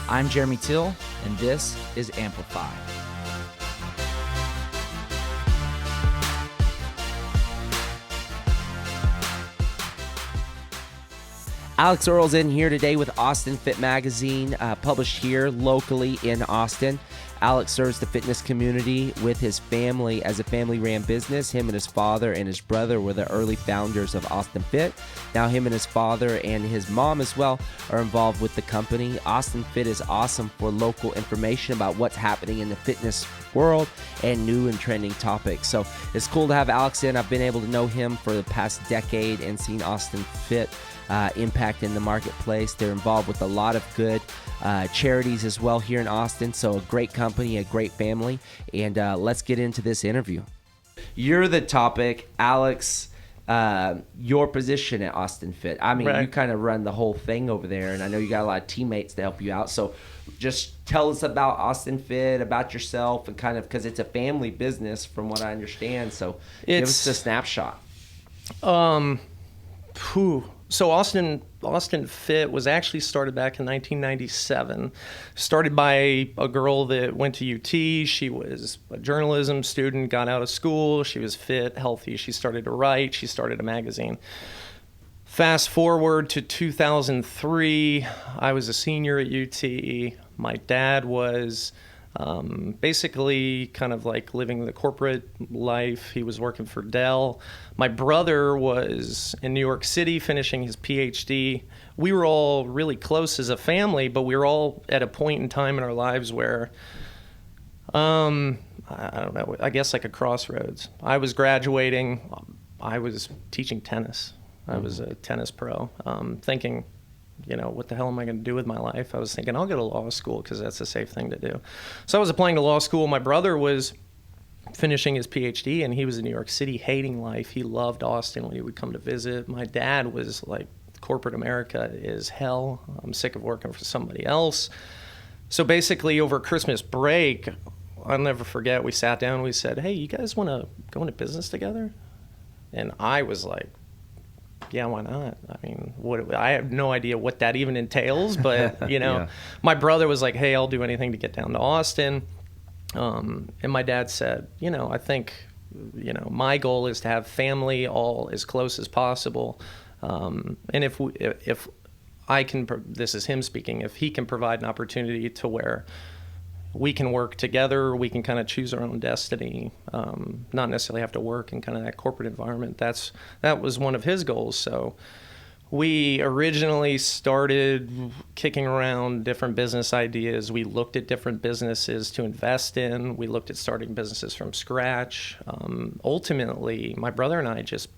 I'm Jeremy Till, and this is Amplify. Alex Earle's in here today with Austin Fit Magazine, published here locally in Austin. Alex serves the fitness community with his family as a family-ran business. Him and his father and his brother were the early founders of Austin Fit. Now him and his father and his mom as well are involved with the company. Austin Fit is awesome for local information about what's happening in the fitness world and new and trending topics. So it's cool to have Alex in. I've been able to know him for the past decade and seen Austin Fit impact in the marketplace. They're involved with a lot of good charities as well here in Austin. So a great company, a great family. And let's get into this interview. You're the topic, Alex. Your position at Austin Fit. I mean, You kind of run the whole thing over there, and I know you got a lot of teammates to help you out. So just tell us about Austin Fit, about yourself, and kind of, because it's a family business from what I understand. So give us a snapshot. So Austin Fit was actually started back in 1997. Started by a girl that went to UT. She was a journalism student, got out of school. She was fit, healthy. She started to write. She started a magazine. Fast forward to 2003, I was a senior at UT. My dad was basically kind of like living the corporate life. He was working for Dell. My brother was in New York City finishing his PhD. We were all really close as a family, but we were all at a point in time in our lives where, I don't know, I guess like a crossroads. I was graduating. I was teaching tennis. I was a tennis pro, thinking, what the hell am I going to do with my life? I was thinking, I'll go to law school because that's a safe thing to do. So I was applying to law school. My brother was finishing his PhD, and he was in New York City hating life. He loved Austin when he would come to visit. My dad was like, corporate America is hell. I'm sick of working for somebody else. So basically over Christmas break, I'll never forget, we sat down and we said, hey, you guys want to go into business together? And I was like, yeah, why not? I mean, I have no idea what that even entails, but, Yeah. My brother was like, hey, I'll do anything to get down to Austin. And my dad said, I think, my goal is to have family all as close as possible. And if I can, this is him speaking, if he can provide an opportunity to where we can work together, we can kind of choose our own destiny, not necessarily have to work in kind of that corporate environment. That was one of his goals. So we originally started kicking around different business ideas. We looked at different businesses to invest in. We looked at starting businesses from scratch. Ultimately, my brother and I just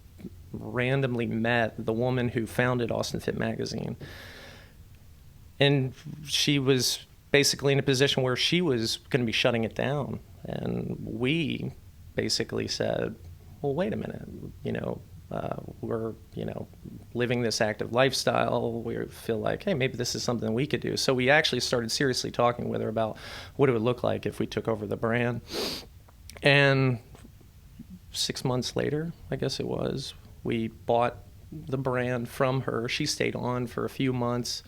randomly met the woman who founded Austin Fit Magazine. And she was basically in a position where she was going to be shutting it down. And we basically said, well, wait a minute, we're, living this active lifestyle. We feel like, hey, maybe this is something we could do. So we actually started seriously talking with her about what it would look like if we took over the brand. And 6 months later, I guess it was, we bought the brand from her. She stayed on for a few months.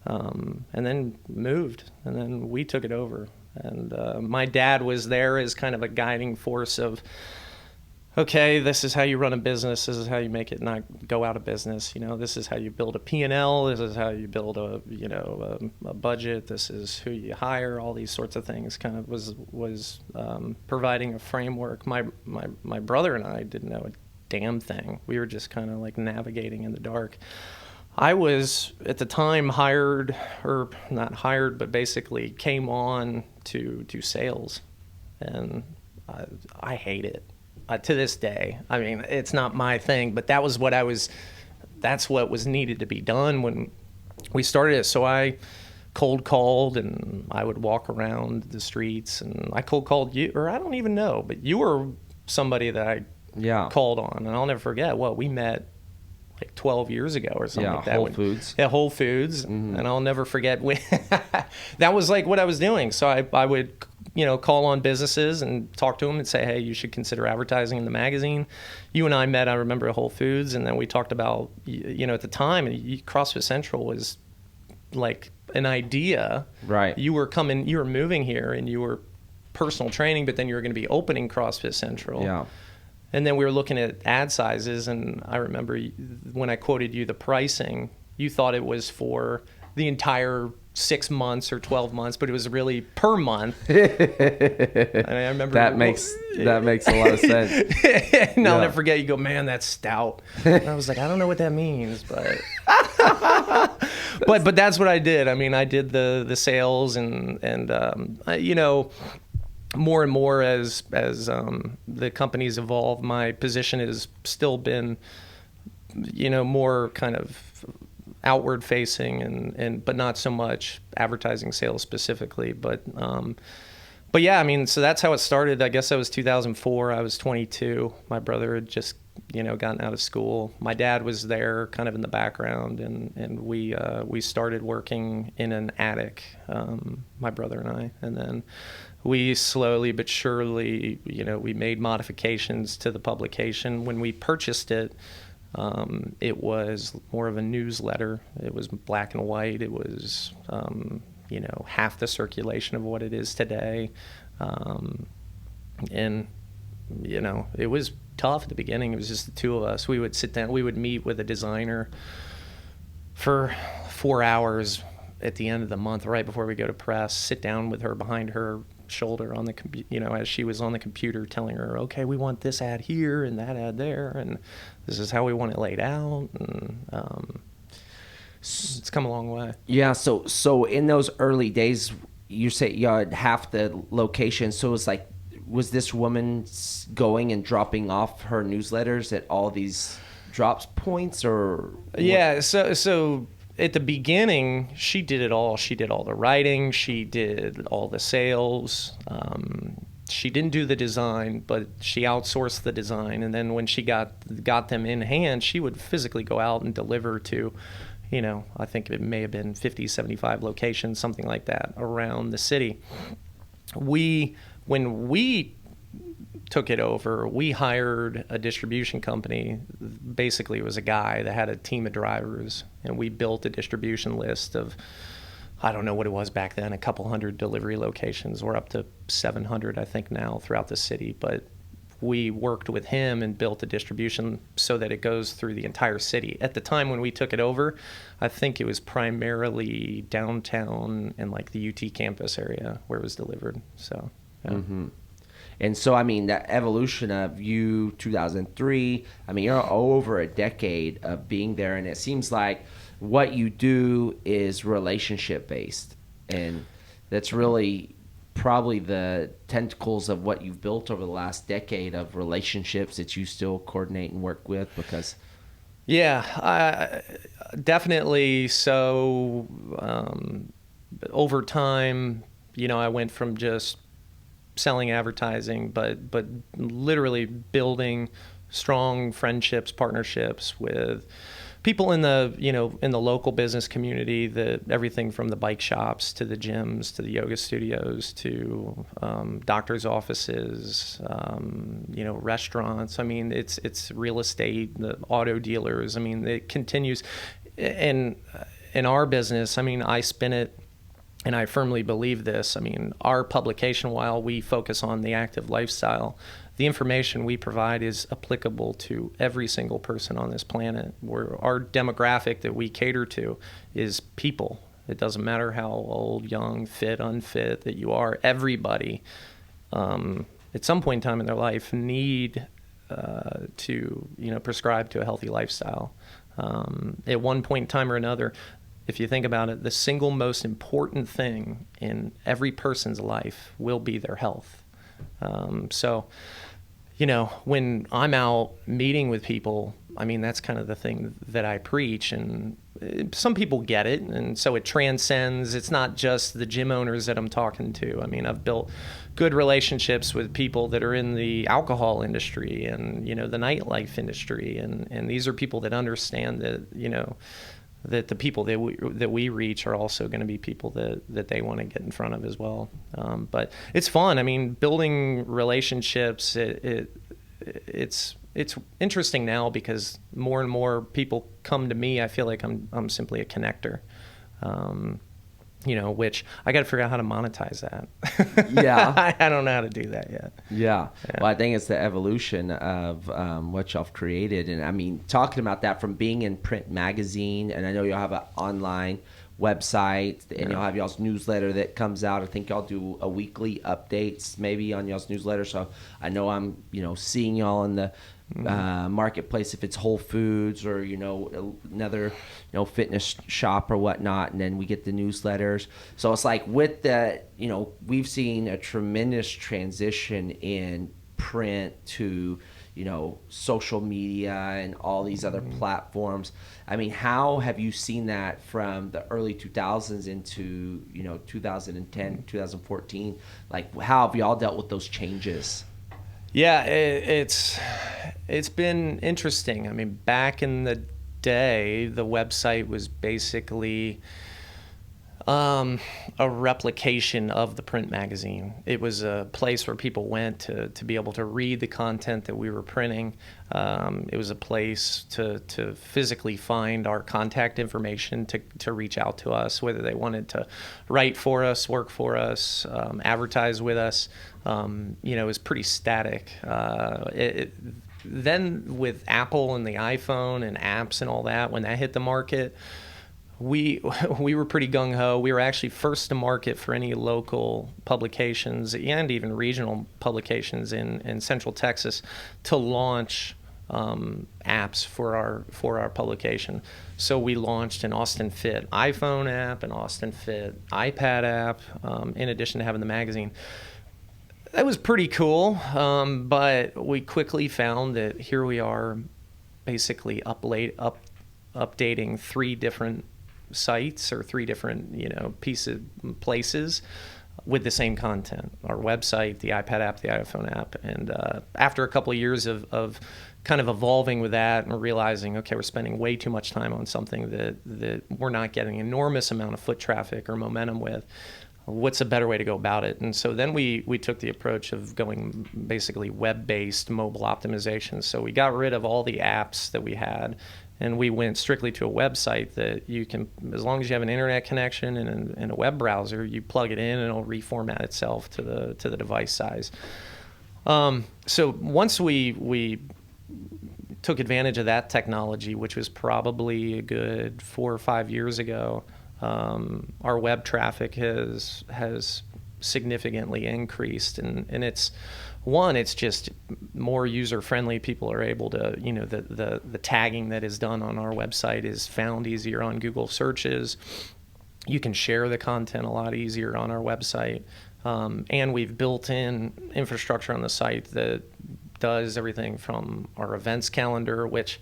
And then moved, and then we took it over. And my dad was there as kind of a guiding force of, okay, this is how you run a business. This is how you make it not go out of business. This is how you build a P&L. This is how you build a budget. This is who you hire. All these sorts of things kind of was providing a framework. My brother and I didn't know a damn thing. We were just kind of like navigating in the dark. I was, at the time, hired, or not hired, but basically came on to do sales. And I hate it to this day. I mean, it's not my thing, but that's what was needed to be done when we started it. So I cold called, and I would walk around the streets, and I cold called you, or I don't even know, but you were somebody that I called on. And I'll never forget, we met like 12 years ago or something like that. Whole Foods. Yeah, Whole Foods. Mm-hmm. And I'll never forget that was like what I was doing. So I would, call on businesses and talk to them and say, hey, you should consider advertising in the magazine. You and I met, I remember, at Whole Foods, and then we talked about, at the time, CrossFit Central was like an idea. Right. You were moving here and you were personal training, but then you were going to be opening CrossFit Central. Yeah. And then we were looking at ad sizes, and I remember when I quoted you the pricing, you thought it was for the entire 6 months or 12 months, but it was really per month. And I remember that makes a lot of sense. And I'll never forget, you go, man, that's stout. And I was like, I don't know what that means, but but that's what I did. I mean, I did the sales and you know, more and more as the company's evolved, my position has still been, you know, more kind of outward facing and but not so much advertising sales specifically. But yeah, I mean, so that's how it started. I guess that was 2004. I was 22. My brother had just, you know, gotten out of school. My dad was there kind of in the background, and we started working in an attic, my brother and I, and then we slowly but surely, you know, we made modifications to the publication. When we purchased it, it was more of a newsletter. It was black and white. It was, you know, half the circulation of what it is today. And, you know, it was tough at the beginning. It was just the two of us. We would sit down, we would meet with a designer for 4 hours at the end of the month, right before we go to press, sit down with her behind her shoulder on the you know, as she was on the computer telling her, okay, we want this ad here and that ad there, and this is how we want it laid out. And it's come a long way. Yeah. So in those early days, you say you had half the location. So it's like, was this woman going and dropping off her newsletters at all these drops points, or? Yeah. So at the beginning, she did it all. She did all the writing. She did all the sales. She didn't do the design, but she outsourced the design. And then when she got them in hand, she would physically go out and deliver to, you know, I think it may have been 50, 75 locations, something like that, around the city. When we took it over, we hired a distribution company. Basically, it was a guy that had a team of drivers, and we built a distribution list of, I don't know what it was back then, a couple hundred delivery locations. We're up to 700, I think, now throughout the city. But we worked with him and built a distribution so that it goes through the entire city. At the time when we took it over, I think it was primarily downtown and like the UT campus area where it was delivered. So, yeah. Mm-hmm. And so, I mean, that evolution of you, 2003, I mean, you're over a decade of being there, and it seems like what you do is relationship-based, and that's really probably the tentacles of what you've built over the last decade of relationships that you still coordinate and work with, because... Yeah, definitely. So over time, you know, I went from just selling advertising, but literally building strong friendships, partnerships with people in the, you know, in the local business community, everything from the bike shops to the gyms to the yoga studios to doctors' offices, you know, restaurants. I mean, it's real estate, the auto dealers. I mean, it continues. And in our business, I mean, I spin it, and I firmly believe this. I mean, our publication, while we focus on the active lifestyle, the information we provide is applicable to every single person on this planet. Our demographic that we cater to is people. It doesn't matter how old, young, fit, unfit that you are. Everybody, at some point in time in their life, need to, you know, prescribe to a healthy lifestyle. At one point in time or another, if you think about it, the single most important thing in every person's life will be their health. So, you know, when I'm out meeting with people, I mean, that's kind of the thing that I preach, and some people get it, and so it transcends. It's not just the gym owners that I'm talking to. I mean, I've built good relationships with people that are in the alcohol industry and, you know, the nightlife industry, and these are people that understand that, you know, that the people that we reach are also going to be people that they want to get in front of as well. But it's fun. I mean, building relationships, it's interesting now because more and more people come to me. I feel like I'm simply a connector. which I got to figure out how to monetize that. Yeah. I don't know how to do that yet. Yeah. Well, I think it's the evolution of what y'all have created. And I mean, talking about that from being in print magazine, and I know y'all have an online website, and y'all have y'all's newsletter that comes out. I think y'all do a weekly updates maybe on y'all's newsletter. So I know I'm, seeing y'all in the marketplace, if it's Whole Foods or, another, fitness shop or whatnot. And then we get the newsletters. So it's like with the, we've seen a tremendous transition in print to, social media and all these other platforms. I mean, how have you seen that from the early 2000s into, 2010, 2014? Like, how have y'all dealt with those changes? Yeah, it's been interesting. I mean, back in the day, the website was basically a replication of the print magazine. It was a place where people went to be able to read the content that we were printing. It was a place to physically find our contact information to reach out to us, whether they wanted to write for us, work for us, advertise with us. It was pretty static. Then with Apple and the iPhone and apps and all that, when that hit the market, we were pretty gung-ho. We were actually first to market for any local publications and even regional publications in Central Texas to launch apps for our publication. So we launched an Austin Fit iPhone app, an Austin Fit iPad app, in addition to having the magazine. That was pretty cool, but we quickly found that here we are basically updating 3 different sites or 3 different places with the same content: our website, the iPad app, the iPhone app. And after a couple of years of kind of evolving with that and realizing, okay, we're spending way too much time on something that we're not getting an enormous amount of foot traffic or momentum with, what's a better way to go about it? And so then we took the approach of going basically web-based mobile optimization. So we got rid of all the apps that we had, and we went strictly to a website that you can, as long as you have an internet connection and a web browser, you plug it in and it'll reformat itself to the device size. So once we took advantage of that technology, which was probably a good 4 or 5 years ago, our web traffic has significantly increased, and it's just more user friendly. People are able to, the tagging that is done on our website is found easier on Google searches. You can share the content a lot easier on our website, and we've built in infrastructure on the site that does everything from our events calendar, which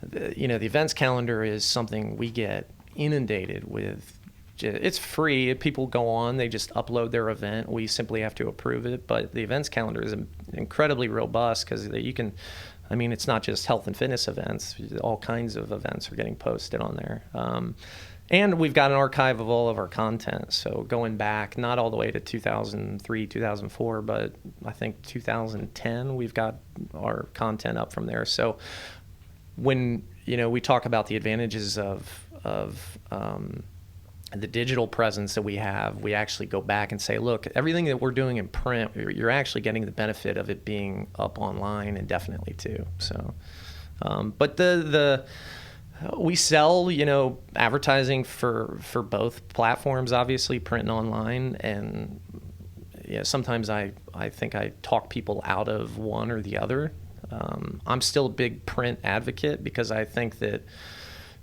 the events calendar is something we get inundated with. It's free. People go on, they just upload their event. We simply have to approve it. But the events calendar is incredibly robust because it's not just health and fitness events. All kinds of events are getting posted on there. And we've got an archive of all of our content. So going back, not all the way to 2003, 2004, but I think 2010, we've got our content up from there. So when, we talk about the advantages of the digital presence that we have, we actually go back and say, look, everything that we're doing in print, you're actually getting the benefit of it being up online indefinitely too. So, but we sell, advertising for both platforms, obviously print and online. And sometimes I think I talk people out of one or the other. I'm still a big print advocate because I think that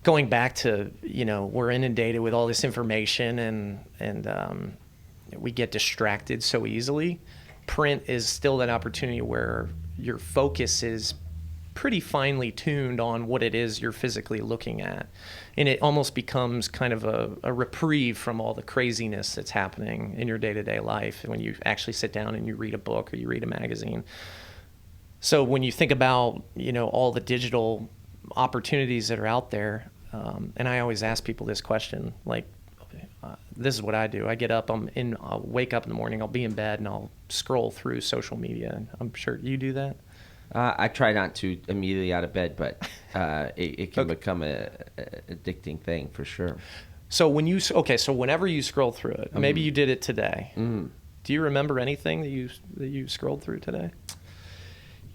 going back to, we're inundated with all this information and we get distracted so easily. Print is still that opportunity where your focus is pretty finely tuned on what it is you're physically looking at. And it almost becomes kind of a reprieve from all the craziness that's happening in your day-to-day life when you actually sit down and you read a book or you read a magazine. So when you think about, all the digital opportunities that are out there, and I always ask people this question, like, this is what I do. I get up, I'll wake up in the morning, I'll be in bed, and I'll scroll through social media. I'm sure you do that. I try not to immediately out of bed, but it can become a addicting thing for sure. So so whenever you scroll through it, maybe you did it today. Do you remember anything that you scrolled through today?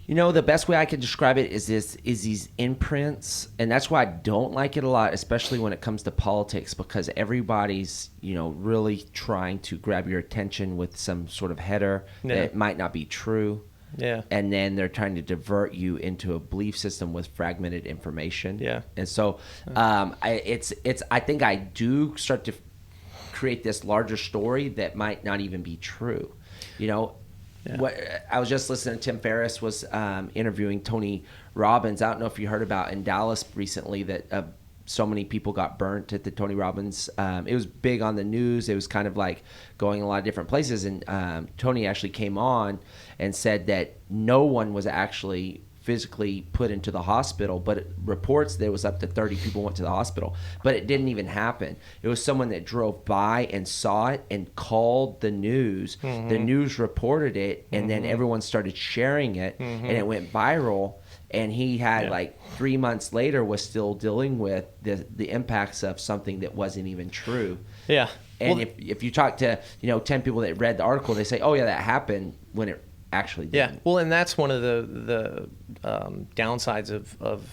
You know, the best way I can describe it is these imprints, and that's why I don't like it a lot, especially when it comes to politics, because everybody's, really trying to grab your attention with some sort of header that might not be true. Yeah. And then they're trying to divert you into a belief system with fragmented information. Yeah. And so I think I do start to create this larger story that might not even be true. What I was just listening to Tim Ferriss was interviewing Tony Robbins. I don't know if you heard about in Dallas recently that so many people got burnt at the Tony Robbins. It was big on the news. It was kind of like going a lot of different places. And Tony actually came on and said that no one was actually physically put into the hospital, but it reports there was up to 30 people went to the hospital, but it didn't even happen. It was someone that drove by and saw it and called the news. The news reported it, and then everyone started sharing it, and it went viral. And he had 3 months later was still dealing with the impacts of something that wasn't even true. Yeah. And if you talk to 10 people that read the article, they say, oh yeah, that happened, when it actually didn't. Yeah, well, and that's one of the downsides of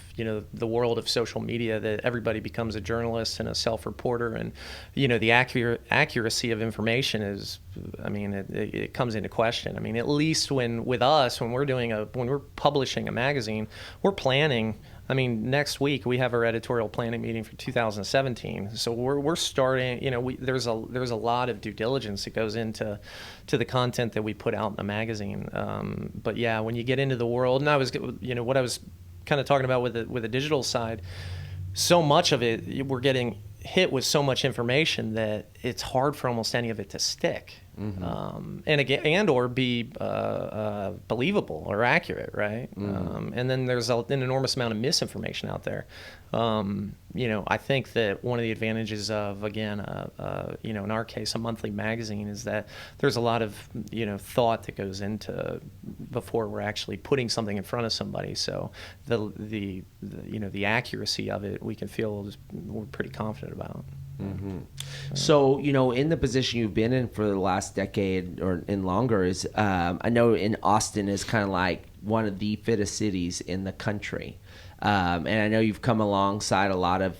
the world of social media, that everybody becomes a journalist and a self-reporter, and the accuracy of information is, it comes into question. At least when we're publishing a magazine, we're planning. Next week we have our editorial planning meeting for 2017. So we're starting. There's a lot of due diligence that goes into the content that we put out in the magazine. But yeah, when you get into the world, and I was, what I was kind of talking about with the digital side, so much of it, we're getting hit with so much information that it's hard for almost any of it to stick. And or be believable or accurate, right? And then there's an enormous amount of misinformation out there. I think that one of the advantages of, again, in our case, a monthly magazine, is that there's a lot of thought that goes into before we're actually putting something in front of somebody. So the accuracy of it, we can feel we're pretty confident about. So, in the position you've been in for the last decade or longer, is I know in Austin is kind of like one of the fittest cities in the country. And I know you've come alongside a lot of,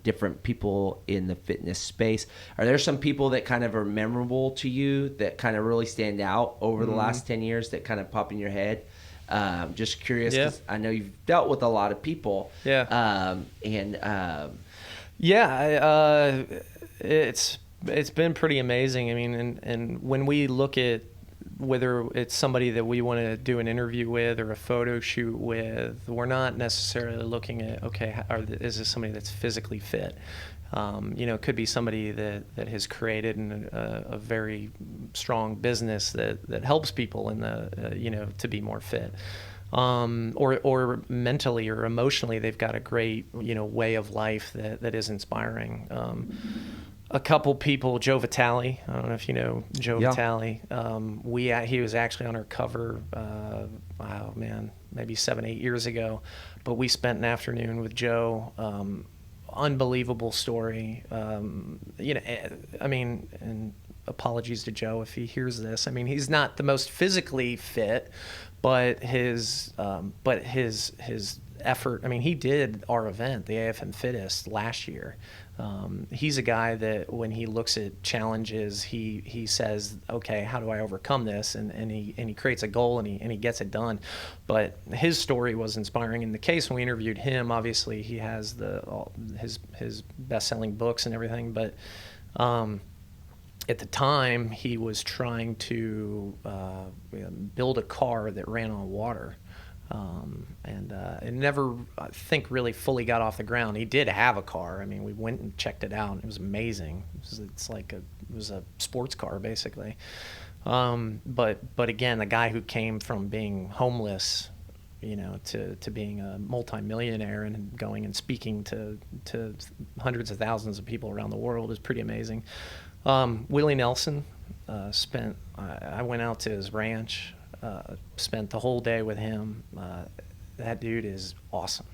different people in the fitness space. Are there some people that kind of are memorable to you that kind of really stand out over the last 10 years that kind of pop in your head? Just curious, 'cause I know you've dealt with a lot of people. Yeah. It's been pretty amazing. And when we look at whether it's somebody that we want to do an interview with or a photo shoot with, we're not necessarily looking at, is this somebody that's physically fit? It could be somebody that has created a very strong business that helps people to be more fit. Or mentally or emotionally, they've got a great, way of life that is inspiring. A couple people, Joe Vitale, I don't know if you know Joe Vitale. He was actually on our cover, maybe 7-8 years ago, but we spent an afternoon with Joe. Unbelievable story. And apologies to Joe if he hears this. He's not the most physically fit, but his effort. He did our event, the AFM Fittest, last year. He's a guy that when he looks at challenges, he says, okay, how do I overcome this? And he creates a goal and he gets it done. But his story was inspiring. In the case when we interviewed him, obviously he has his best-selling books and everything, but at the time he was trying to build a car that ran on water. And it never, I think, really fully got off the ground. He did have a car. We went and checked it out. It was amazing. It was a sports car, basically. But again, the guy who came from being homeless, to being a multimillionaire and going and speaking to hundreds of thousands of people around the world is pretty amazing. Willie Nelson, I went out to his ranch. Spent the whole day with him. That dude is awesome.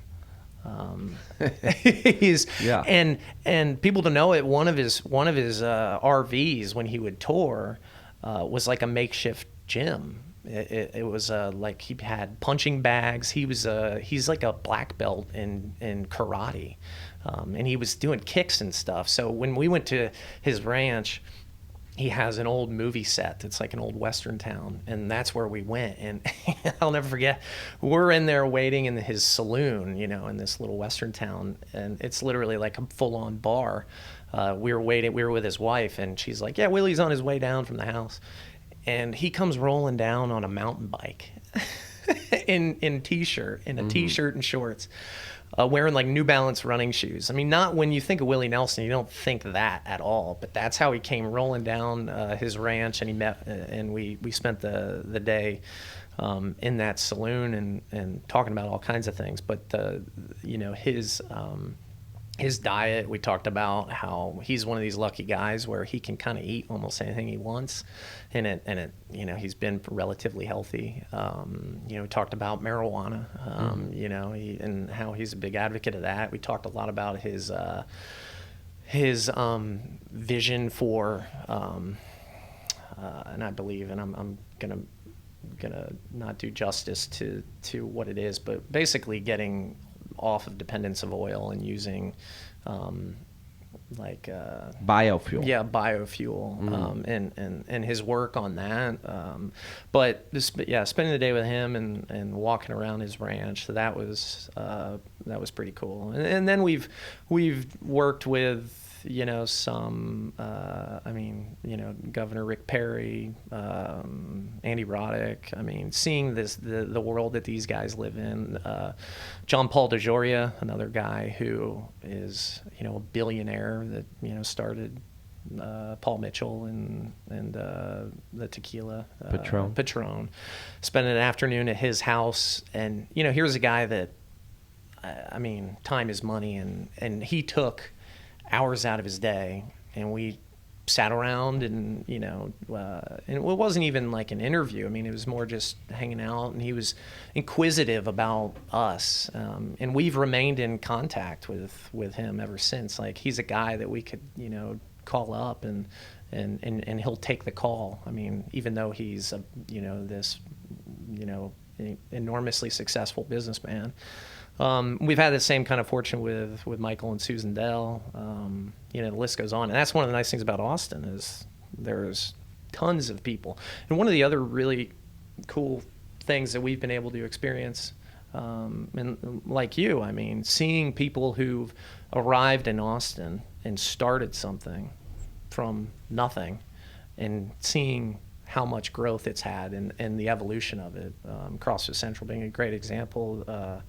He's Yeah. and people don't know it. One of his RVs when he would tour was like a makeshift gym. It was like he had punching bags. He's like a black belt in karate, and he was doing kicks and stuff. So when we went to his ranch, he has an old movie set that's like an old Western town, and that's where we went. And I'll never forget, we're in there waiting in his saloon, in this little Western town, and it's literally like a full-on bar. We were with his wife, and she's like, yeah, Willie's on his way down from the house. And he comes rolling down on a mountain bike in a t-shirt and shorts, wearing like New Balance running shoes. I mean, not when you think of Willie Nelson, you don't think that at all, but that's how he came rolling down his ranch, and he met, and we spent the day in that saloon and talking about all kinds of things. But his diet, we talked about how he's one of these lucky guys where he can kind of eat almost anything he wants, and he's been relatively healthy. We talked about marijuana, and how he's a big advocate of that. We talked a lot about his vision for, and I believe, and I'm gonna not do justice to what it is, but basically getting off of dependence of oil and using biofuel. Yeah, biofuel, and his work on that. But spending the day with him and walking around his ranch, so that was pretty cool. And then we've worked with some Governor Rick Perry, Andy Roddick. Seeing the world that these guys live in. Paul DeJoria, another guy who is a billionaire that started Paul Mitchell and the tequila Patron. Spent an afternoon at his house, and here's a guy that time is money, and he took hours out of his day, and we sat around, and and it wasn't even like an interview. It was more just hanging out, and he was inquisitive about us, and we've remained in contact with him ever since. Like, he's a guy that we could call up, and he'll take the call. Even though he's this enormously successful businessman. We've had the same kind of fortune with Michael and Susan Dell. The list goes on. And that's one of the nice things about Austin is there's tons of people. And one of the other really cool things that we've been able to experience, and like you, seeing people who've arrived in Austin and started something from nothing, and seeing how much growth it's had and the evolution of it. CrossFit Central being a great example.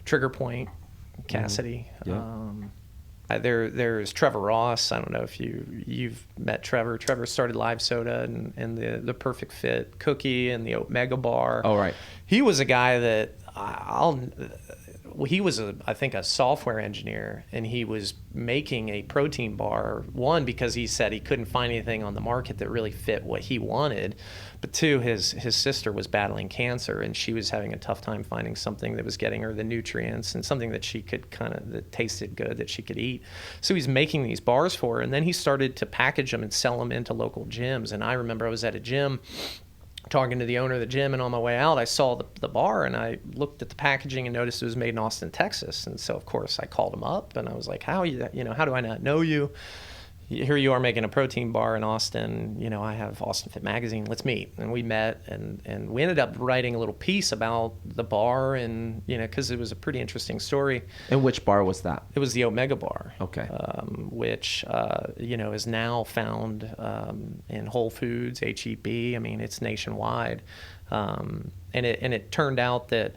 Trigger Point, Cassidy. Mm-hmm. Yeah. There's Trevor Ross. I don't know if you've met Trevor. Trevor started Live Soda and the Perfect Fit cookie and the Oat Mega Bar. Oh, right. He was a guy that he was I think a software engineer, and he was making a protein bar, one, because he said he couldn't find anything on the market that really fit what he wanted, but two, his sister was battling cancer, and she was having a tough time finding something that was getting her the nutrients and something that she could that tasted good, that she could eat. So he's making these bars for her, and then he started to package them and sell them into local gyms. And I remember I was at a gym talking to the owner of the gym, and on my way out, I saw the bar, and I looked at the packaging and noticed it was made in Austin, Texas. And so, of course, I called him up, and I was like, how do I not know you? Here you are making a protein bar in Austin. I have Austin Fit Magazine. Let's meet. And we met, and we ended up writing a little piece about the bar, and because it was a pretty interesting story. And which bar was that? It was the Omega Bar. Okay. Which is now found in Whole Foods, HEB. It's nationwide, and it turned out that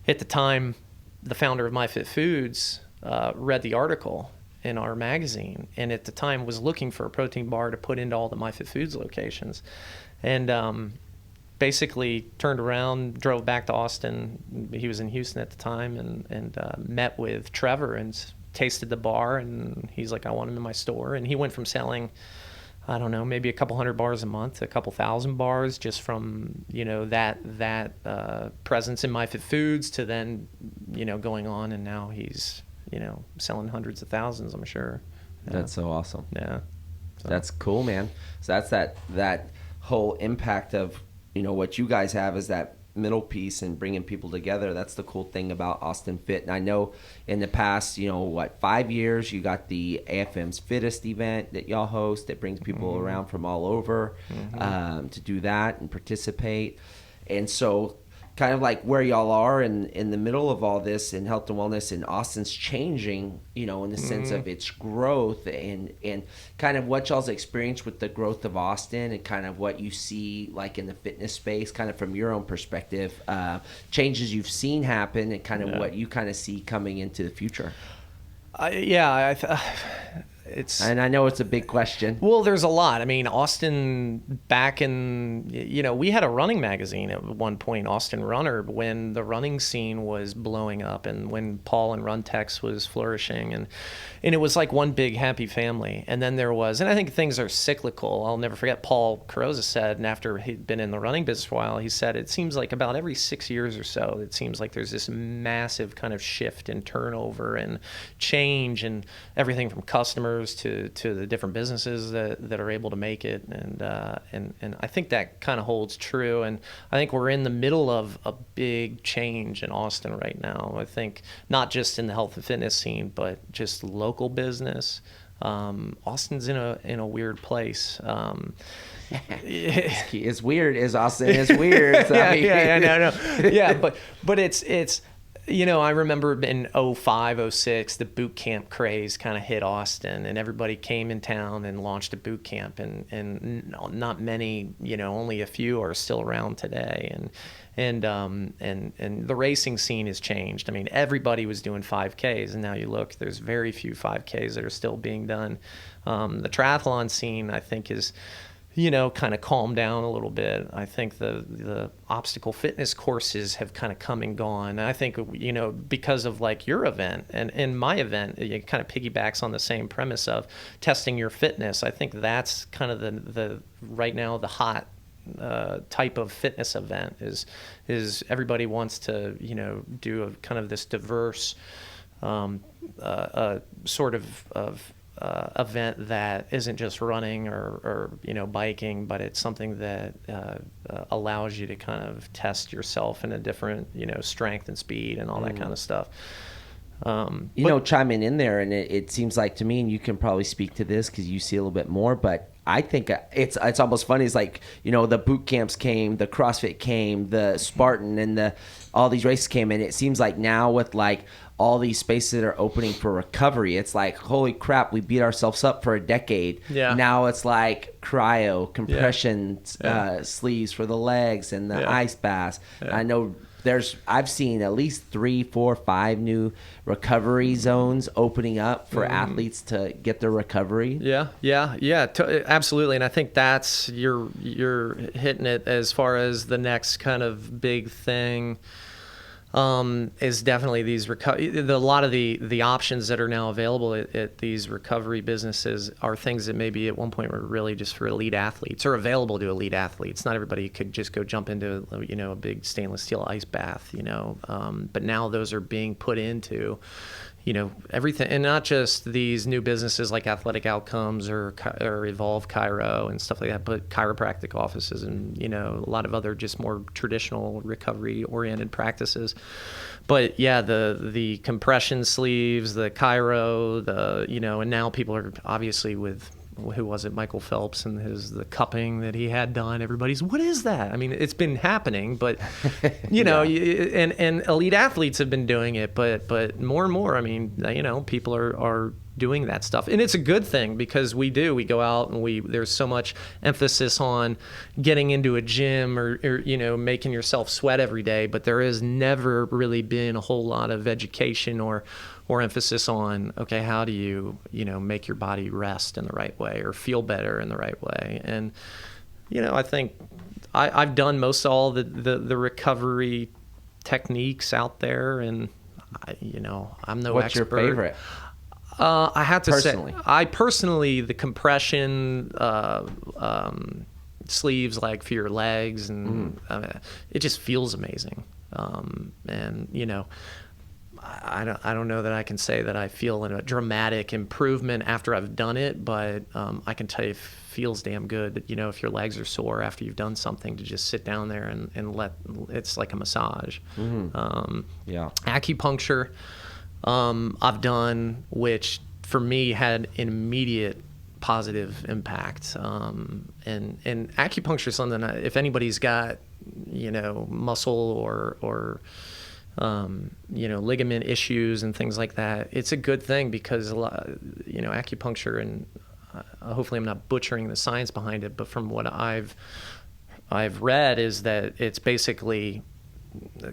at the time, the founder of MyFit Foods read the article in our magazine, and at the time was looking for a protein bar to put into all the MyFit Foods locations, and basically turned around, drove back to Austin. He was in Houston at the time, and met with Trevor and tasted the bar, and he's like, I want him in my store. And he went from selling, I don't know, maybe a couple hundred bars a month to a couple thousand bars, just from that presence in MyFit Foods, to then going on, and now he's selling hundreds of thousands, I'm sure. That's so awesome. Yeah. So. That's cool, man. So that's that whole impact of, what you guys have is that middle piece and bringing people together. That's the cool thing about Austin Fit. And I know in the past, 5 years, you got the AFM's Fittest event that y'all host that brings people around from all over to do that and participate. And so kind of like where y'all are in the middle of all this in health and wellness, and Austin's changing, in the sense of its growth and kind of what y'all's experienced with the growth of Austin and kind of what you see like in the fitness space, kind of from your own perspective, changes you've seen happen and kind of what you kind of see coming into the future. And I know it's a big question. Well, there's a lot. I mean, Austin back in, we had a running magazine at one point, Austin Runner, when the running scene was blowing up and when Paul and Runtex was flourishing. And it was like one big happy family. And then there was, and I think things are cyclical. I'll never forget Paul Carosa said, and after he'd been in the running business for a while, he said, it seems like about every 6 years or so, it seems like there's this massive kind of shift in turnover and change and everything from customers to the different businesses that are able to make it, and I think that kind of holds true. And I think we're in the middle of a big change in Austin right now. I think not just in the health and fitness scene, but just local business. Austin's in a weird place. It's weird. Austin is weird. So but it's. I remember in 05, 06, the boot camp craze kind of hit Austin, and everybody came in town and launched a boot camp, and not many, only a few are still around today, and the racing scene has changed. I mean, everybody was doing 5Ks, and now you look, there's very few 5Ks that are still being done. The triathlon scene, I think, is kind of calmed down a little bit. I think the obstacle fitness courses have kind of come and gone. And I think, because of like your event and my event, it kind of piggybacks on the same premise of testing your fitness. I think that's kind of the right now, the hot type of fitness event is everybody wants to, do a kind of this diverse sort of event that isn't just running or biking, but it's something that allows you to kind of test yourself in a different strength and speed and all that kind of stuff. Chiming in there, and it seems like to me, and you can probably speak to this because you see a little bit more, but I think it's almost funny. It's like, the boot camps came, the CrossFit came, the Spartan, and all these races came, and it seems like now with like all these spaces that are opening for recovery, it's like, holy crap, we beat ourselves up for a decade. Yeah. Now it's like cryo, compression sleeves for the legs and the ice baths. Yeah. I know I've seen at least 3, 4, 5 new recovery zones opening up for athletes to get their recovery. Absolutely. And I think that's you're hitting it as far as the next kind of big thing. Is definitely these a lot of the options that are now available at these recovery businesses are things that maybe at one point were really just for elite athletes or available to elite athletes. Not everybody could just go jump into a big stainless steel ice bath, but now those are being put into everything, and not just these new businesses like Athletic Outcomes or Evolve Chiro and stuff like that, but chiropractic offices and a lot of other just more traditional recovery oriented practices. But the compression sleeves, the chiro, and now people are obviously with, who was it, Michael Phelps and the cupping that he had done. Everybody's, what is that? I mean, it's been happening, but and elite athletes have been doing it, but more and more, I mean, people are doing that stuff, and it's a good thing because we go out and there's so much emphasis on getting into a gym or making yourself sweat every day, but there has never really been a whole lot of education or emphasis on, okay, how do you make your body rest in the right way or feel better in the right way. And I think I've done most all the recovery techniques out there, and I'm no What's expert. What's your favorite? I have to personally say, the compression sleeves, like for your legs, and it just feels amazing. And I don't know that I can say that I feel a dramatic improvement after I've done it, but I can tell you it feels damn good. You know, if your legs are sore after you've done something, to just sit down there and let, it's like a massage. Acupuncture, I've done, which for me had an immediate positive impact. And acupuncture is something that if anybody's got, you know, muscle or you know, ligament issues and things like that, it's a good thing, because a lot, you know, acupuncture, and hopefully I'm not butchering the science behind it, but from what I've read is that it's basically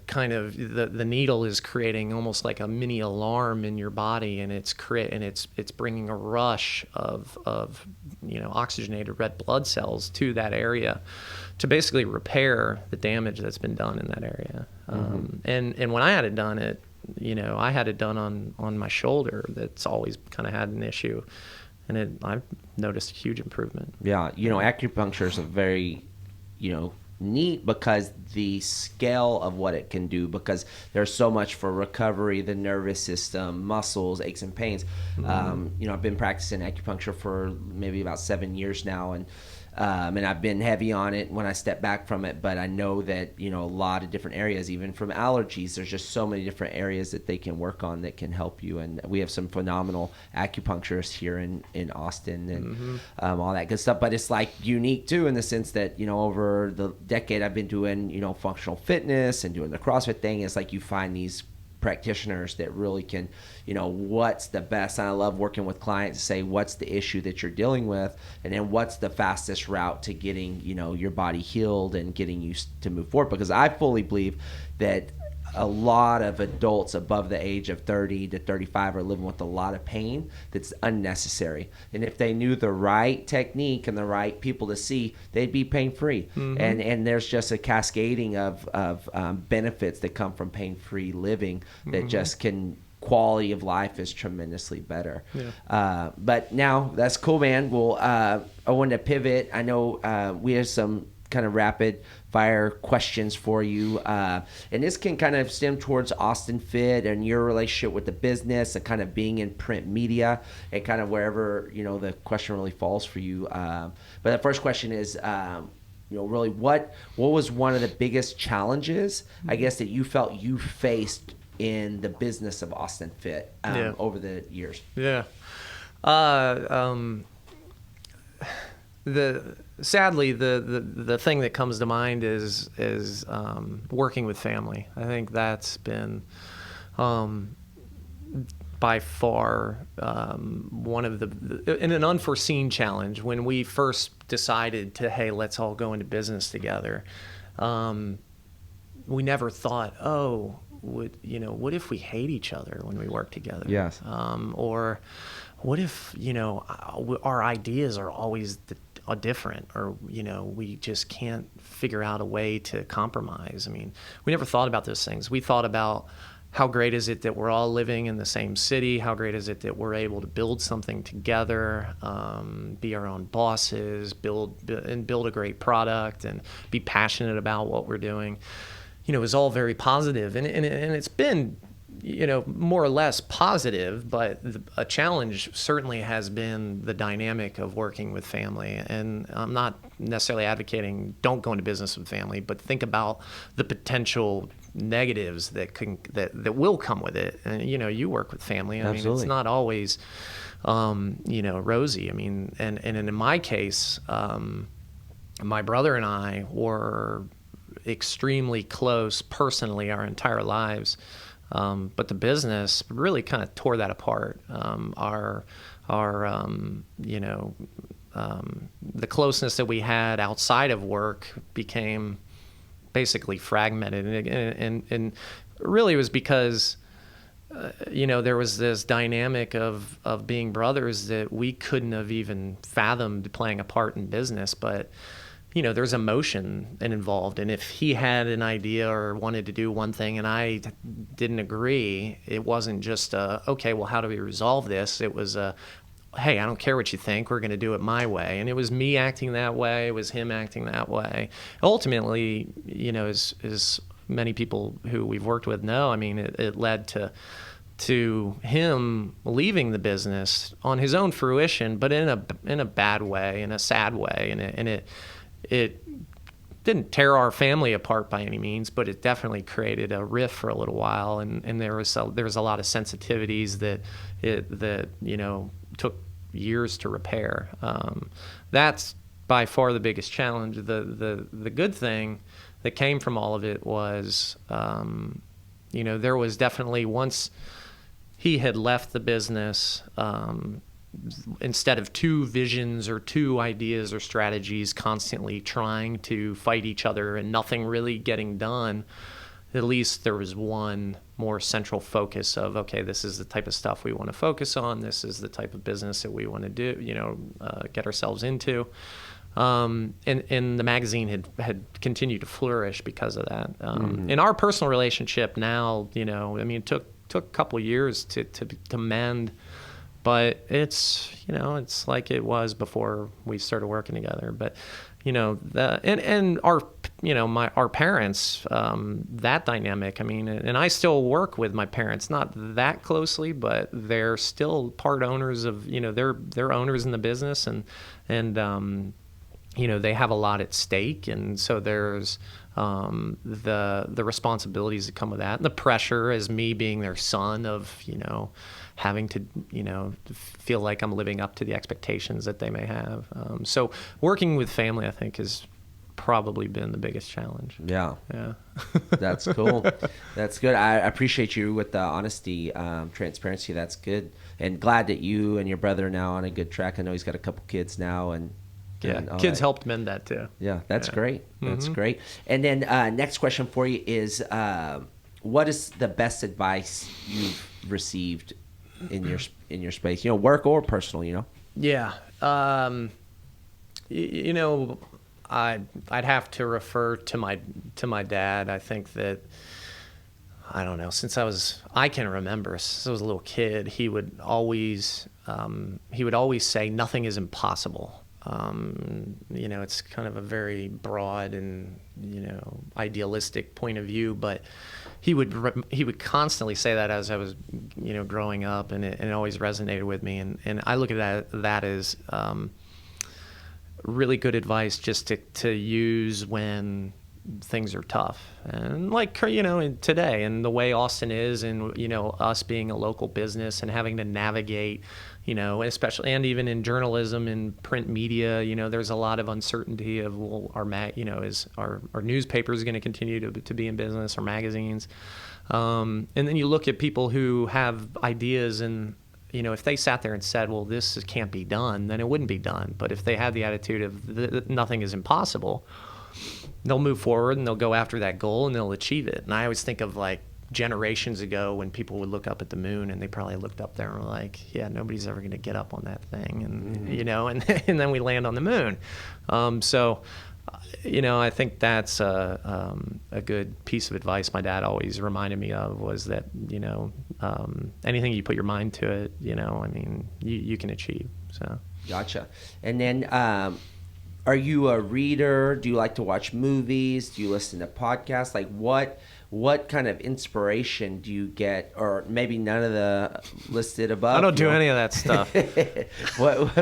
kind of the needle is creating almost like a mini alarm in your body, and it's bringing a rush of you know, oxygenated red blood cells to that area to basically repair the damage that's been done in that area. And when I had it done, you know, I had it done on my shoulder that's always kind of had an issue, and I've noticed a huge improvement. Yeah, you know, acupuncture is a very, you know, neat, because the scale of what it can do, because there's so much for recovery, the nervous system, muscles, aches and pains. You know, I've been practicing acupuncture for maybe about 7 years now, and I've been heavy on it when I step back from it, but I know that, you know, a lot of different areas, even from allergies, there's just so many different areas that they can work on that can help you. And we have some phenomenal acupuncturists here in Austin, and all that good stuff. But it's like unique too, in the sense that, you know, over the decade I've been doing, you know, functional fitness and doing the CrossFit thing. It's like you find these practitioners that really can, you know, what's the best. And I love working with clients to say, what's the issue that you're dealing with, and then what's the fastest route to getting, you know, your body healed and getting you to move forward. Because I fully believe that a lot of adults above the age of 30 to 35 are living with a lot of pain that's unnecessary. And if they knew the right technique and the right people to see, they'd be pain-free. And there's just a cascading of benefits that come from pain-free living that just can, quality of life is tremendously better. But now, that's cool, man. Well, I wanted to pivot. I know we have some kind of rapid fire questions for you, and this can kind of stem towards Austin Fit and your relationship with the business and kind of being in print media and kind of wherever, you know, the question really falls for you. But the first question is, you know, really what was one of the biggest challenges, I guess, that you felt you faced in the business of Austin Fit over the years? Sadly, the thing that comes to mind is working with family. I think that's been by far one of in an unforeseen challenge. When we first decided to, hey, let's all go into business together, we never thought, what if we hate each other when we work together? Yes. Or what if, you know, our ideas are always different, or, you know, we just can't figure out a way to compromise. I mean, we never thought about those things. We thought about how great is it that we're all living in the same city? How great is it that we're able to build something together, be our own bosses, build a great product, and be passionate about what we're doing. You know, it was all very positive, and it's been, you know, more or less positive, but a challenge certainly has been the dynamic of working with family. And I'm not necessarily advocating don't go into business with family, but think about the potential negatives that will come with it. And, you know, you work with family. Absolutely. I mean, it's not always, you know, rosy. I mean, and in my case, my brother and I were extremely close personally our entire lives. But the business really kind of tore that apart. The closeness that we had outside of work became basically fragmented, and really it was because you know, there was this dynamic of being brothers that we couldn't have even fathomed playing a part in business, but you know, there's emotion involved. And if he had an idea or wanted to do one thing and I didn't agree, it wasn't just okay, well, how do we resolve this? It was hey, I don't care what you think, we're going to do it my way. And it was me acting that way, it was him acting that way. Ultimately, you know, as many people who we've worked with know, I mean, it led to to him leaving the business on his own fruition, but in a bad way, in a sad way, and it didn't tear our family apart by any means, but it definitely created a rift for a little while, and there was a lot of sensitivities that took years to repair. That's by far the biggest challenge. The good thing that came from all of it was, there was definitely, once he had left the business, instead of two visions or two ideas or strategies constantly trying to fight each other and nothing really getting done, at least there was one more central focus of, okay, this is the type of stuff we want to focus on. This is the type of business that we want to do, get ourselves into. And the magazine had continued to flourish because of that. In our personal relationship now, it took a couple years to mend, but it's like it was before we started working together. But our parents, that dynamic, and I still work with my parents, not that closely, but they're still part owners of, they're owners in the business, and they have a lot at stake, and so there's the responsibilities that come with that, and the pressure as me being their son of having to feel like I'm living up to the expectations that they may have. So working with family, I think, has probably been the biggest challenge. Yeah. That's cool. That's good. I appreciate you with the honesty, transparency. That's good, and glad that you and your brother are now on a good track. I know he's got a couple kids now, and kids helped mend that too. Yeah, that's great. That's great. And then next question for you is, what is the best advice you've received in your space? Work or personal. Yeah. I'd have to refer to my dad. I think that, I don't know, since I can remember, since I was a little kid, he would always say nothing is impossible. It's kind of a very broad and idealistic point of view, but he would constantly say that as I was growing up, and it always resonated with me, and I look at that as really good advice just to use when things are tough, and today, and the way Austin is, and us being a local business and having to navigate, especially, and even in journalism and print media, there's a lot of uncertainty of, is our newspapers going to continue to be in business, or magazines, and then you look at people who have ideas, and if they sat there and said, well, this can't be done, then it wouldn't be done. But if they had the attitude of nothing is impossible, they'll move forward and they'll go after that goal and they'll achieve it. And I always think of generations ago when people would look up at the moon, and they probably looked up there and were like, yeah, nobody's ever going to get up on that thing. And, and then we land on the moon. I think that's a good piece of advice my dad always reminded me of, was that, anything you put your mind to it, you can achieve. So. Gotcha. And then, are you a reader? Do you like to watch movies? Do you listen to podcasts? What kind of inspiration do you get? Or maybe none of the listed above? I don't do any of that stuff.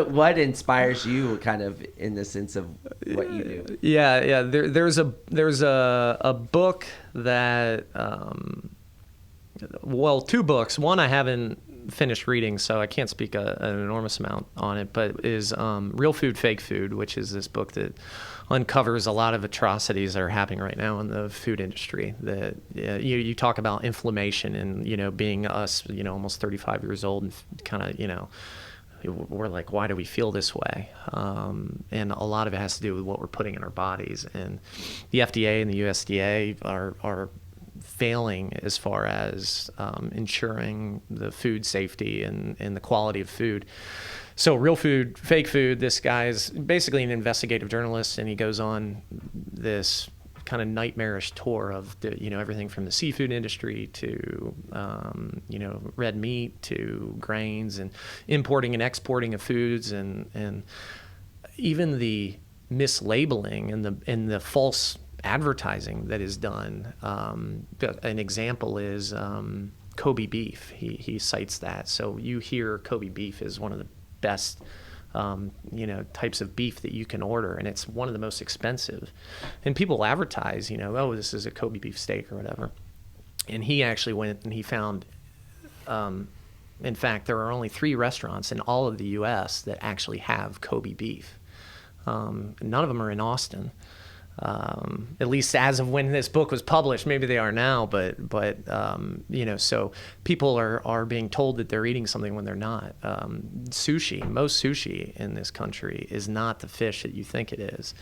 What inspires you, kind of, in the sense of what you do? Yeah. There's a book that, two books. One I haven't finished reading, so I can't speak an enormous amount on it, but is Real Food, Fake Food, which is this book that uncovers a lot of atrocities that are happening right now in the food industry. That you talk about inflammation, and being us, almost 35 years old, and kind of we're like, why do we feel this way? And a lot of it has to do with what we're putting in our bodies, and the FDA and the USDA are failing as far as ensuring the food safety and the quality of food. So Real Food, Fake Food, this guy is basically an investigative journalist, and he goes on this kind of nightmarish tour of everything from the seafood industry to red meat to grains, and importing and exporting of foods, and even the mislabeling and the false advertising that is done. An example is Kobe beef. He cites that. So you hear Kobe beef is one of the best types of beef that you can order, and it's one of the most expensive. And people advertise, oh, this is a Kobe beef steak or whatever. And he actually went and he found, in fact, there are only 3 restaurants in all of the U.S. that actually have Kobe beef. None of them are in Austin. At least as of when this book was published. Maybe they are now, but so people are being told that they're eating something when they're not. Most sushi in this country is not the fish that you think it is.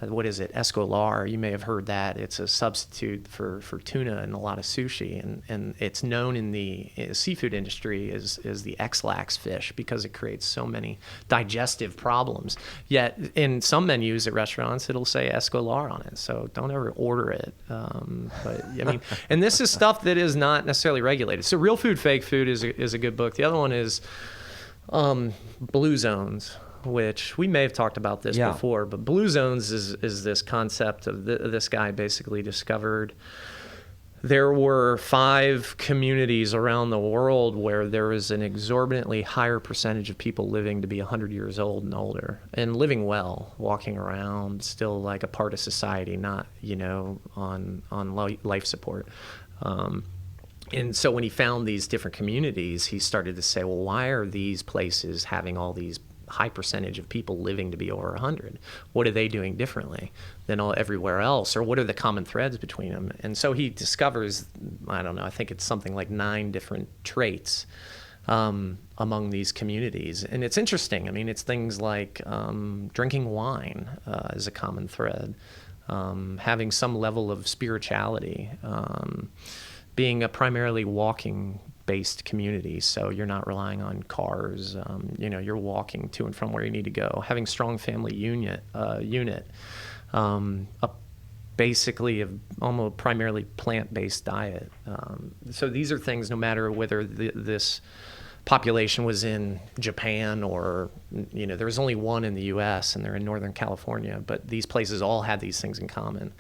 What is it? Escolar. You may have heard that. It's a substitute for tuna in a lot of sushi, and it's known in the seafood industry as the X-lax fish because it creates so many digestive problems. Yet in some menus at restaurants, it'll say Escolar on it, so don't ever order it. But I mean, and this is stuff that is not necessarily regulated. So Real Food, Fake Food is a good book. The other one is Blue Zones, which we may have talked about this before, but Blue Zones is this concept of this guy basically discovered there were 5 communities around the world where there was an exorbitantly higher percentage of people living to be 100 years old and older and living well, walking around, still like a part of society, not, on life support. And so when he found these different communities, he started to say, well, why are these places having all these high percentage of people living to be over 100? What are they doing differently than everywhere else? Or what are the common threads between them? And so he discovers, I don't know, I think it's something like 9 different traits among these communities. And it's interesting. I mean, it's things like drinking wine is a common thread, having some level of spirituality, being a primarily walking-based community, so you're not relying on cars. You're walking to and from where you need to go. Having strong family unit, basically almost primarily plant-based diet. So these are things, no matter whether this population was in Japan or, there was only one in the U.S. and they're in Northern California, but these places all had these things in common.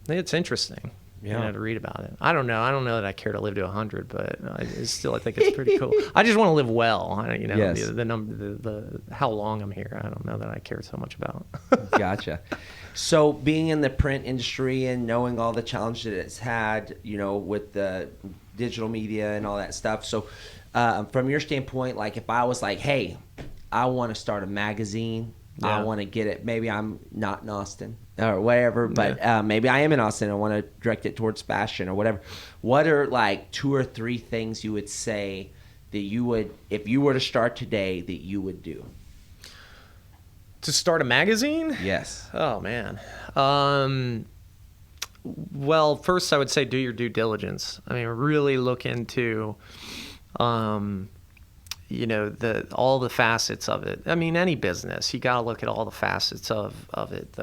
It's interesting. To read about it. I don't know that I care to live to 100, but I think it's pretty cool. I just want to live well. Yes. The number, how long I'm here, I don't know that I care so much about. Gotcha. So being in the print industry and knowing all the challenges that it's had, with the digital media and all that stuff. So from your standpoint, like if I was like, hey, I want to start a magazine, I want to get it. Maybe I'm not in Austin or whatever, but maybe I am in Austin. I want to direct it towards fashion or whatever. What are like 2 or 3 things you would say that you would, if you were to start today, that you would do? To start a magazine? Yes. Oh, man. Well, first I would say do your due diligence. I mean, really look into all the facets of it. I mean, any business, you got to look at all the facets of it.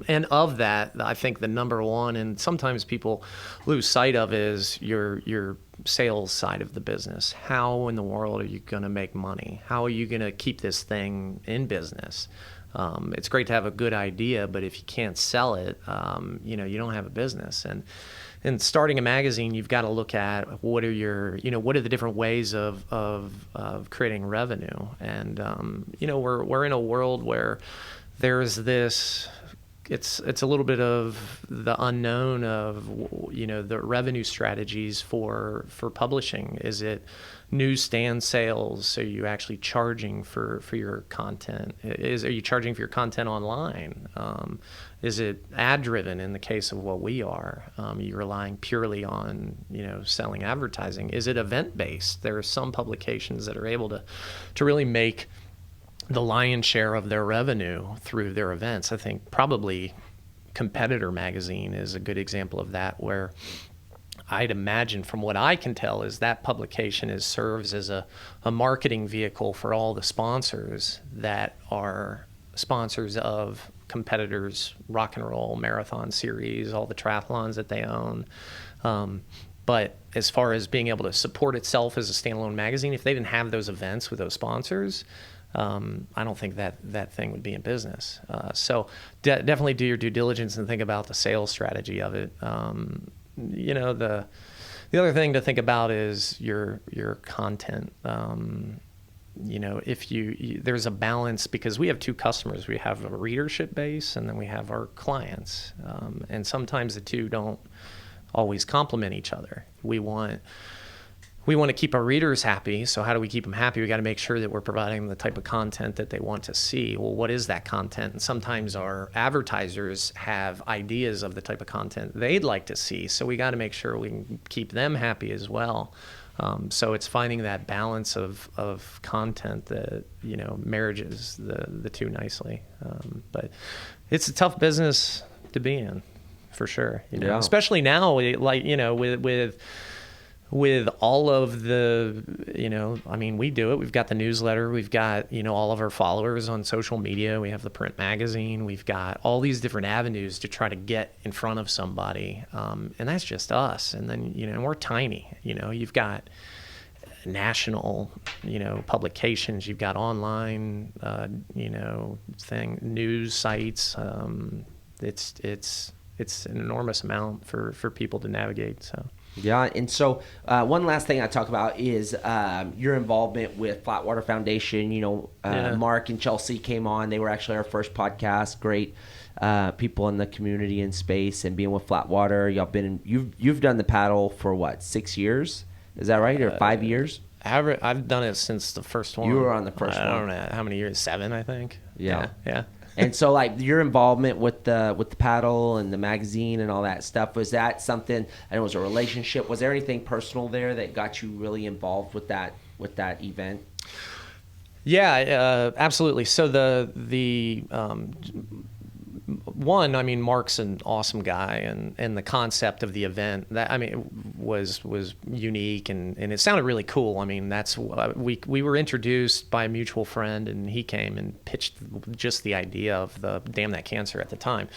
And of that, I think the number one, and sometimes people lose sight of, is your sales side of the business. How in the world are you going to make money? How are you going to keep this thing in business? It's great to have a good idea, but if you can't sell it, you don't have a business. And starting a magazine, you've got to look at what are the different ways of creating revenue. And we're in a world where there's this. It's a little bit of the unknown of the revenue strategies for publishing. Is it newsstand sales? So are you actually charging for your content? Are you charging for your content online? Is it ad driven in the case of what we are? Are you relying purely on selling advertising? Is it event based? There are some publications that are able to really make the lion's share of their revenue through their events. I think probably Competitor Magazine is a good example of that, where I'd imagine, from what I can tell, is that publication serves as a marketing vehicle for all the sponsors that are sponsors of Competitor's rock and roll marathon series, all the triathlons that they own. But as far as being able to support itself as a standalone magazine, if they didn't have those events with those sponsors, I don't think that thing would be in business. So definitely do your due diligence and think about the sales strategy of it. the other thing to think about is your content. If there's a balance, because we have two customers. We have a readership base, and then we have our clients. And sometimes the two don't always complement each other. We want to keep our readers happy. So how do we keep them happy? We got to make sure that we're providing them the type of content that they want to see. Well, what is that content? And sometimes our advertisers have ideas of the type of content they'd like to see. So we got to make sure we can keep them happy as well. So it's finding that balance of content that, marriages the two nicely. But it's a tough business to be in, for sure. Especially now, with all of the, we do it. We've got the newsletter. We've got, all of our followers on social media. We have the print magazine. We've got all these different avenues to try to get in front of somebody. And that's just us. And then, we're tiny. You've got national, publications. You've got online, news sites. It's an enormous amount for people to navigate. So. Yeah, and so one last thing I talk about is your involvement with Flatwater Foundation. Mark and Chelsea came on. They were actually our first podcast. Great people in the community and space, and being with Flatwater. You've done the paddle for what, 6 years? Is that right, or 5 years? I've done it since the first one. You were on the first one. I don't know how many years. 7, I think. Yeah. And so, your involvement with the paddle and the magazine and all that stuff, was that something? I know it was a relationship. Was there anything personal there that got you really involved with that event? Yeah, absolutely. So the Mark's an awesome guy, and the concept of the event was unique, and it sounded really cool. That's we were introduced by a mutual friend, and he came and pitched just the idea of the Damn That Cancer at the time.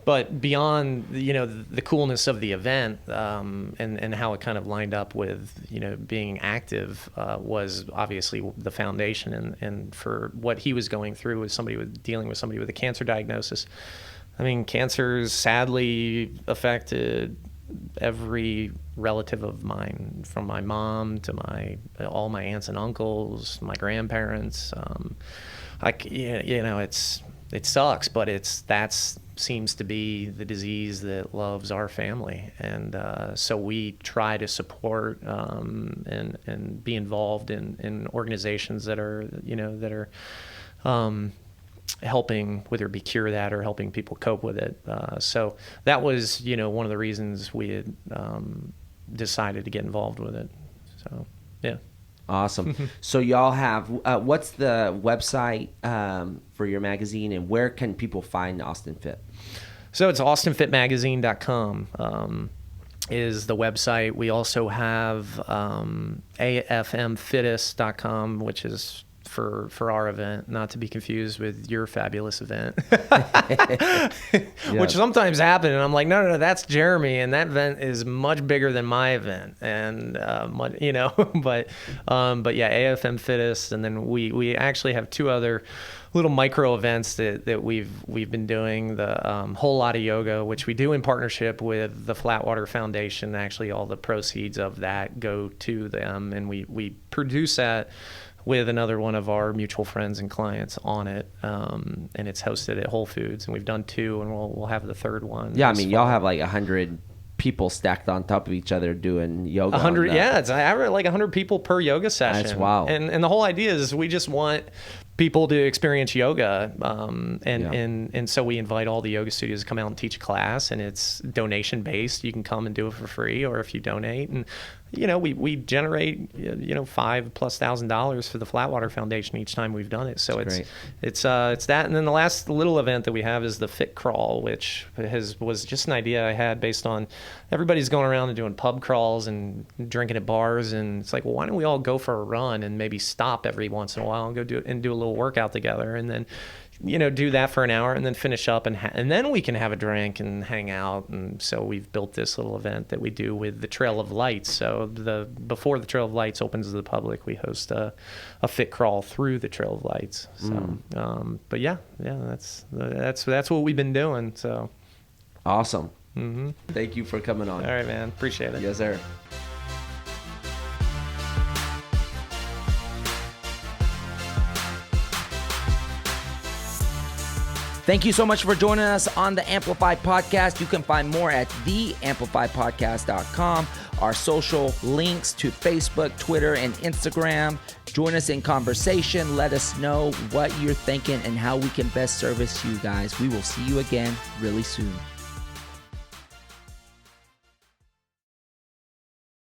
But beyond, the coolness of the event, and how it kind of lined up with, being active, was obviously the foundation. And for what he was going through as dealing with somebody with a cancer diagnosis. Cancer's sadly affected every relative of mine, from my mom to all my aunts and uncles, my grandparents. It sucks, but that seems to be the disease that loves our family, and so we try to support and be involved in organizations that are helping, whether it be cure that or helping people cope with it. So that was one of the reasons we had decided to get involved with it. So yeah. Awesome. So y'all have, what's the website for your magazine, and where can people find Austin Fit? So it's austinfitmagazine.com is the website. We also have afmfittest.com, which is for our event, not to be confused with your fabulous event, which sometimes happen. And I'm like, no, that's Jeremy, and that event is much bigger than my event, and but yeah, AFM Fittest, and then we actually have 2 other little micro events that we've been doing. The Whole Lot of Yoga, which we do in partnership with the Flatwater Foundation. Actually, all the proceeds of that go to them, and we produce that with another one of our mutual friends and clients on it, and it's hosted at Whole Foods, and we've done 2, and we'll have the 3rd one. Yeah, y'all have 100 people stacked on top of each other doing yoga. 100, yeah, it's average 100 people per yoga session. That's wild. And the whole idea is we just want people to experience yoga, and so we invite all the yoga studios to come out and teach a class, and it's donation based. You can come and do it for free, or if you donate, and we generate $5,000+ for the Flatwater Foundation each time we've done it. So it's that, and then the last little event that we have is the Fit Crawl, which was just an idea I had based on everybody's going around and doing pub crawls and drinking at bars, and it's like, well, why don't we all go for a run and maybe stop every once in a while and go do a little workout together, and then do that for an hour, and then finish up, and then we can have a drink and hang out. And so we've built this little event that we do with the Trail of Lights. So before the Trail of Lights opens to the public, we host a fit crawl through the Trail of Lights. So, but that's what we've been doing. So awesome. Thank you for coming on. All right, man. Appreciate it. Yes, sir. Thank you so much for joining us on the Amplify Podcast. You can find more at theamplifypodcast.com. Our social links to Facebook, Twitter, and Instagram. Join us in conversation. Let us know what you're thinking and how we can best service you guys. We will see you again really soon.